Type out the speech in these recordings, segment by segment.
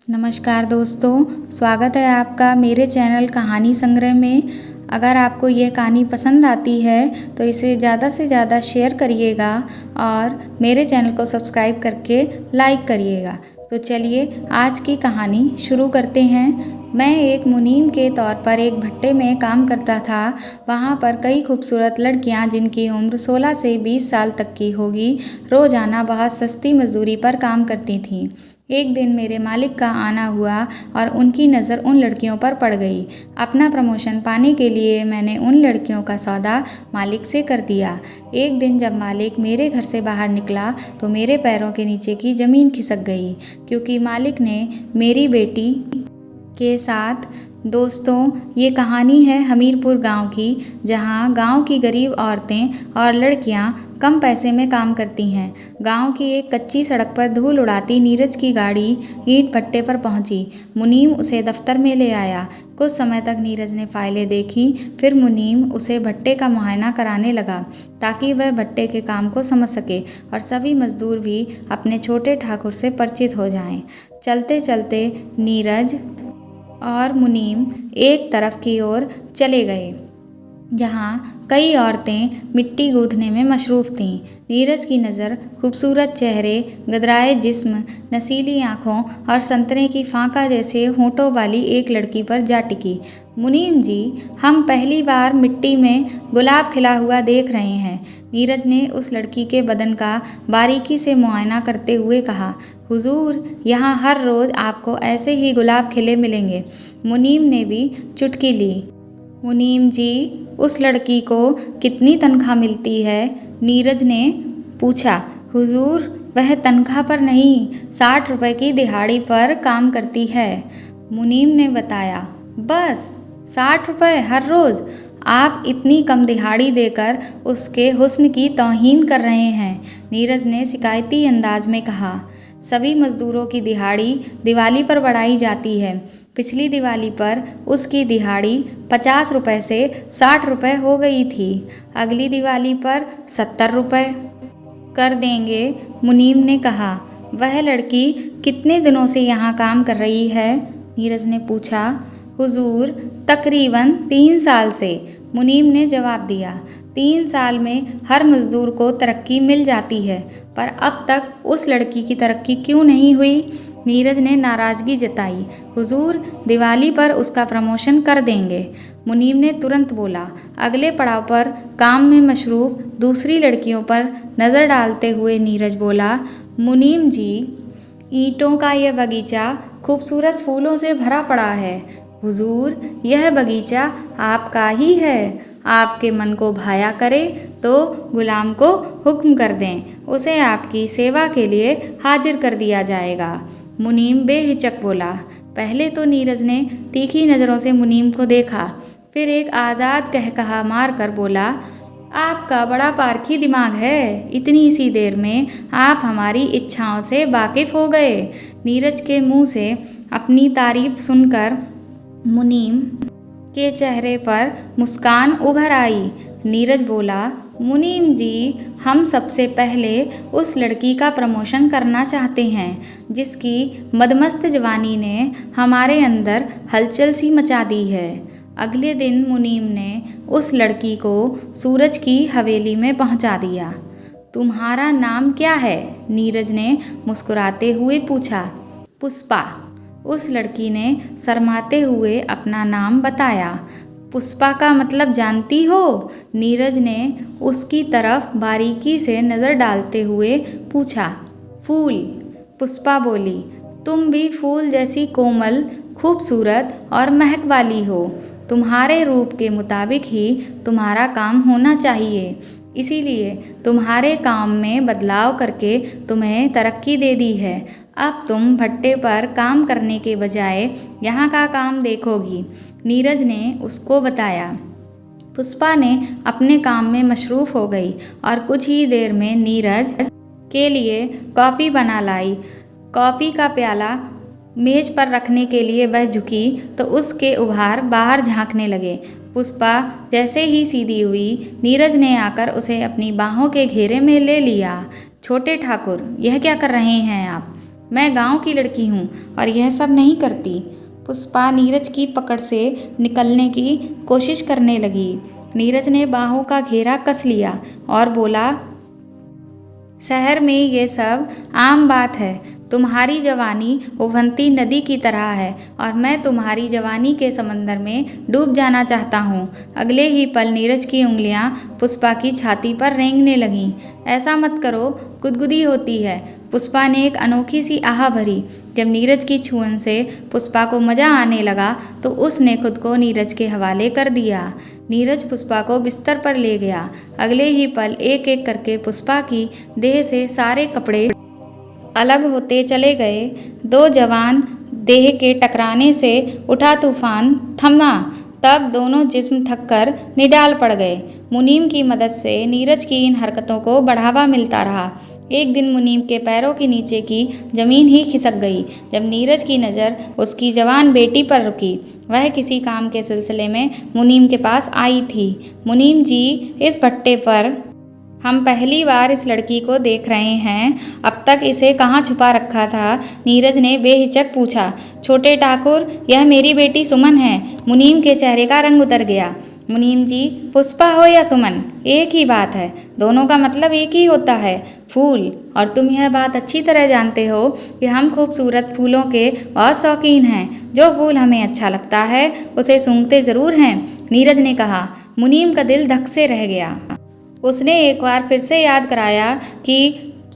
नमस्कार दोस्तों, स्वागत है आपका मेरे चैनल कहानी संग्रह में। अगर आपको ये कहानी पसंद आती है तो इसे ज़्यादा से ज़्यादा शेयर करिएगा और मेरे चैनल को सब्सक्राइब करके लाइक करिएगा। तो चलिए आज की कहानी शुरू करते हैं। मैं एक मुनीम के तौर पर एक भट्टे में काम करता था। वहाँ पर कई खूबसूरत लड़कियाँ जिनकी उम्र 16 से 20 साल तक की होगी, रोज़ाना बहुत सस्ती मजदूरी पर काम करती थीं। एक दिन मेरे मालिक का आना हुआ और उनकी नज़र उन लड़कियों पर पड़ गई। अपना प्रमोशन पाने के लिए मैंने उन लड़कियों का सौदा मालिक से कर दिया। एक दिन जब मालिक मेरे घर से बाहर निकला तो मेरे पैरों के नीचे की ज़मीन खिसक गई, क्योंकि मालिक ने मेरी बेटी के साथ दोस्तों, ये कहानी है हमीरपुर गांव की, जहां गांव की गरीब औरतें और लड़कियां कम पैसे में काम करती हैं। गांव की एक कच्ची सड़क पर धूल उड़ाती नीरज की गाड़ी ईंट भट्टे पर पहुंची। मुनीम उसे दफ्तर में ले आया। कुछ समय तक नीरज ने फाइलें देखी, फिर मुनीम उसे भट्टे का मुआयना कराने लगा ताकि वह भट्टे के काम को समझ सके और सभी मजदूर भी अपने छोटे ठाकुर से परिचित हो जाएं। चलते चलते नीरज और मुनीम एक तरफ की ओर चले गए जहाँ कई औरतें मिट्टी गूंथने में मशरूफ़ थीं। नीरज की नज़र खूबसूरत चेहरे, गदराए जिस्म, नसीली आँखों और संतरे की फांका जैसे होंठों वाली एक लड़की पर जा टिकी। मुनीम जी, हम पहली बार मिट्टी में गुलाब खिला हुआ देख रहे हैं। नीरज ने उस लड़की के बदन का बारीकी से मुआयना करते हुए कहा। हुजूर, यहाँ हर रोज़ आपको ऐसे ही गुलाब खिले मिलेंगे। मुनीम ने भी चुटकी ली। मुनीम जी, उस लड़की को कितनी तनख्वाह मिलती है? नीरज ने पूछा। हुजूर, वह तनख्वाह पर नहीं, 60 रुपए की दिहाड़ी पर काम करती है। मुनीम ने बताया। बस 60 रुपए हर रोज़? आप इतनी कम दिहाड़ी देकर उसके हुस्न की तौहीन कर रहे हैं, नीरज ने शिकायती अंदाज में कहा। सभी मजदूरों की दिहाड़ी दिवाली पर बढ़ाई जाती है। पिछली दिवाली पर उसकी दिहाड़ी 50 रुपए से 60 रुपए हो गई थी। अगली दिवाली पर 70 रुपए कर देंगे, मुनीम ने कहा। वह लड़की कितने दिनों से यहाँ काम कर रही है? नीरज ने पूछा। हुजूर, तकरीबन 3 साल से, मुनीम ने जवाब दिया। 3 साल में हर मजदूर को तरक्की मिल जाती है, पर अब तक उस लड़की की तरक्की क्यों नहीं हुई? नीरज ने नाराज़गी जताई। हुजूर, दिवाली पर उसका प्रमोशन कर देंगे, मुनीम ने तुरंत बोला। अगले पड़ाव पर काम में मशरूफ़ दूसरी लड़कियों पर नज़र डालते हुए नीरज बोला। मुनीम जी, ईंटों का यह बगीचा खूबसूरत फूलों से भरा पड़ा है। हुजूर, यह बगीचा आपका ही है। आपके मन को भाया करे तो गुलाम को हुक्म कर दें, उसे आपकी सेवा के लिए हाजिर कर दिया जाएगा। मुनीम बेहिचक बोला। पहले तो नीरज ने तीखी नज़रों से मुनीम को देखा, फिर एक आज़ाद कहकहा मार कर बोला। आपका बड़ा पारखी दिमाग है, इतनी सी देर में आप हमारी इच्छाओं से वाकिफ़ हो गए। नीरज के मुंह से अपनी तारीफ सुनकर मुनीम के चेहरे पर मुस्कान उभर आई। नीरज बोला। मुनीम जी, हम सबसे पहले उस लड़की का प्रमोशन करना चाहते हैं जिसकी मदमस्त जवानी ने हमारे अंदर हलचल सी मचा दी है। अगले दिन मुनीम ने उस लड़की को सूरज की हवेली में पहुंचा दिया। तुम्हारा नाम क्या है? नीरज ने मुस्कुराते हुए पूछा। पुष्पा, उस लड़की ने शर्माते हुए अपना नाम बताया। पुष्पा का मतलब जानती हो? नीरज ने उसकी तरफ बारीकी से नज़र डालते हुए पूछा। फूल, पुष्पा बोली। तुम भी फूल जैसी कोमल, खूबसूरत और महक वाली हो। तुम्हारे रूप के मुताबिक ही तुम्हारा काम होना चाहिए, इसीलिए तुम्हारे काम में बदलाव करके तुम्हें तरक्की दे दी है। अब तुम भट्टे पर काम करने के बजाय यहाँ का काम देखोगी, नीरज ने उसको बताया। पुष्पा ने अपने काम में मशरूफ़ हो गई और कुछ ही देर में नीरज के लिए कॉफ़ी बना लाई। कॉफ़ी का प्याला मेज़ पर रखने के लिए वह झुकी तो उसके उभार बाहर झांकने लगे। पुष्पा जैसे ही सीधी हुई, नीरज ने आकर उसे अपनी बाहों के घेरे में ले लिया। छोटे ठाकुर, यह क्या कर रहे हैं आप? मैं गांव की लड़की हूँ और यह सब नहीं करती। पुष्पा नीरज की पकड़ से निकलने की कोशिश करने लगी। नीरज ने बाहों का घेरा कस लिया और बोला, शहर में ये सब आम बात है। तुम्हारी जवानी उभरती नदी की तरह है और मैं तुम्हारी जवानी के समंदर में डूब जाना चाहता हूँ। अगले ही पल नीरज की उंगलियाँ पुष्पा की छाती पर रेंगने लगीं। ऐसा मत करो, गुदगुदी होती है। पुष्पा ने एक अनोखी सी आह भरी। जब नीरज की छुअन से पुष्पा को मज़ा आने लगा तो उसने खुद को नीरज के हवाले कर दिया। नीरज पुष्पा को बिस्तर पर ले गया। अगले ही पल एक एक करके पुष्पा की देह से सारे कपड़े अलग होते चले गए। दो जवान देह के टकराने से उठा तूफान थमा। तब दोनों जिस्म थककर निडाल पड़ गए। मुनीम की मदद से नीरज की इन हरकतों को बढ़ावा मिलता रहा। एक दिन मुनीम के पैरों के नीचे की जमीन ही खिसक गई जब नीरज की नज़र उसकी जवान बेटी पर रुकी। वह किसी काम के सिलसिले में मुनीम के पास आई थी। मुनीम जी, इस भट्टे पर हम पहली बार इस लड़की को देख रहे हैं। अब तक इसे कहाँ छुपा रखा था? नीरज ने बेहिचक पूछा। छोटे ठाकुर, यह मेरी बेटी सुमन है। मुनीम के चेहरे का रंग उतर गया। मुनीम जी, पुष्पा हो या सुमन, एक ही बात है। दोनों का मतलब एक ही होता है, फूल। और तुम यह बात अच्छी तरह जानते हो कि हम खूबसूरत फूलों के बहुत शौकीन हैं। जो फूल हमें अच्छा लगता है उसे सूंघते ज़रूर हैं, नीरज ने कहा। मुनीम का दिल धक से रह गया। उसने एक बार फिर से याद कराया कि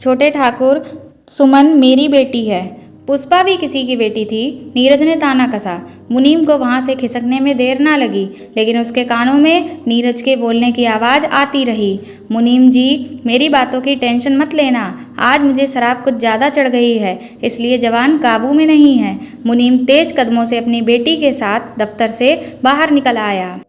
छोटे ठाकुर, सुमन मेरी बेटी है। पुष्पा भी किसी की बेटी थी। नीरज ने ताना कसा। मुनीम को वहाँ से खिसकने में देर ना लगी, लेकिन उसके कानों में नीरज के बोलने की आवाज़ आती रही। मुनीम जी, मेरी बातों की टेंशन मत लेना। आज मुझे शराब कुछ ज़्यादा चढ़ गई है, इसलिए जवान काबू में नहीं है। मुनीम तेज कदमों से अपनी बेटी के साथ दफ्तर से बाहर निकल आया।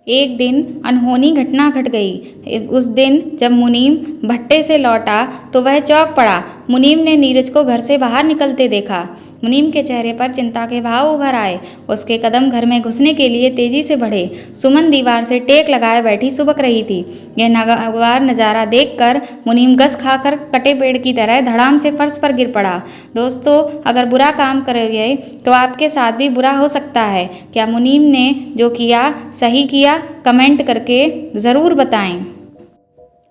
एक दिन अनहोनी घटना घट गई। उस दिन जब मुनीम भट्टे से लौटा तो वह चौंक पड़ा। मुनीम ने नीरज को घर से बाहर निकलते देखा। मुनीम के चेहरे पर चिंता के भाव उभर आए। उसके कदम घर में घुसने के लिए तेजी से बढ़े। सुमन दीवार से टेक लगाए बैठी सुबक रही थी। यह नागवार नज़ारा देखकर मुनीम गस खाकर कटे पेड़ की तरह धड़ाम से फर्श पर गिर पड़ा। दोस्तों, अगर बुरा काम करोगे तो आपके साथ भी बुरा हो सकता है। क्या मुनीम ने जो किया सही किया? कमेंट करके ज़रूर बताएं।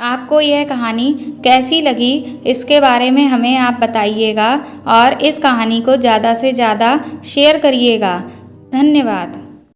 आपको यह कहानी कैसी लगी, इसके बारे में हमें आप बताइएगा और इस कहानी को ज़्यादा से ज़्यादा शेयर करिएगा। धन्यवाद।